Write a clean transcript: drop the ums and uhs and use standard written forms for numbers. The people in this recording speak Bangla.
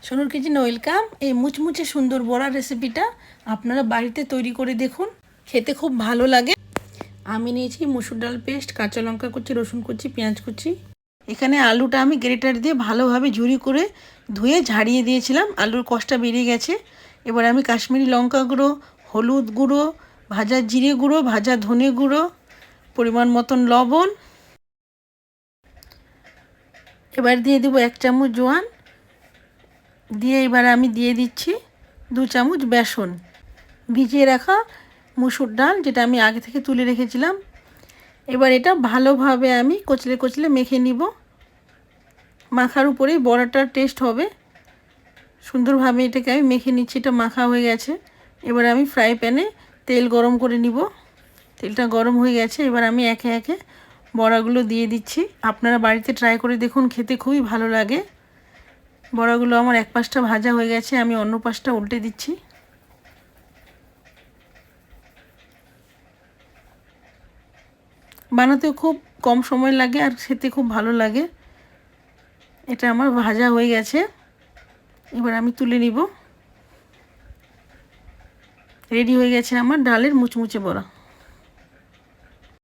সোনুর কিচেনে ওয়েলকাম। এই মুচমুচে সুন্দর বড়া রেসিপিটা আপনারা বাড়িতে তৈরি করে দেখুন, খেতে খুব ভালো লাগে। আমি নিয়েছি মসুর ডাল পেস্ট, কাঁচা লঙ্কা কুচি, রসুন কুচি, পেঁয়াজ কুচি। এখানে আলুটা আমি গ্রেটার দিয়ে ভালোভাবে ঝুরি করে ধুয়ে ঝাড়িয়ে দিয়েছিলাম, আলুর কষটা বেরিয়ে গেছে। এবার আমি কাশ্মীরি লঙ্কা গুঁড়ো, হলুদ গুঁড়ো, ভাজা জিরে গুঁড়ো, ভাজা ধনে গুঁড়ো, পরিমাণ মতন লবণ, এবার দিয়ে দেবো 1 চামচ জোয়ান দিয়ে এবার আমি দিয়ে দিচ্ছি 2 চামচ বেসন, ভিজিয়ে রাখা মুসুর ডাল যেটা আমি আগে থেকে তুলে রেখেছিলাম। এবার এটা ভালোভাবে আমি কচলে কচলে মেখে নিব। মাখার উপরেই বড়াটার টেস্ট হবে। সুন্দরভাবে এটাকে আমি মেখে নিচ্ছি। এটা মাখা হয়ে গেছে। এবার আমি ফ্রাই প্যানে তেল গরম করে নিব। তেলটা গরম হয়ে গেছে। এবার আমি একে একে বড়াগুলো দিয়ে দিচ্ছি। আপনারা বাড়িতে ট্রাই করে দেখুন, খেতে খুবই ভালো লাগে। বড়াগুলো আমার এক পাশটা ভাজা হয়ে গেছে, আমি অন্য পাশটা উল্টে দিচ্ছি। বানাতেও খুব কম সময় লাগে আর খেতে খুব ভালো লাগে। এটা আমার ভাজা হয়ে গেছে, এবার আমি তুলে নিব। রেডি হয়ে গেছে আমার ডালের মুচমুচে বড়া।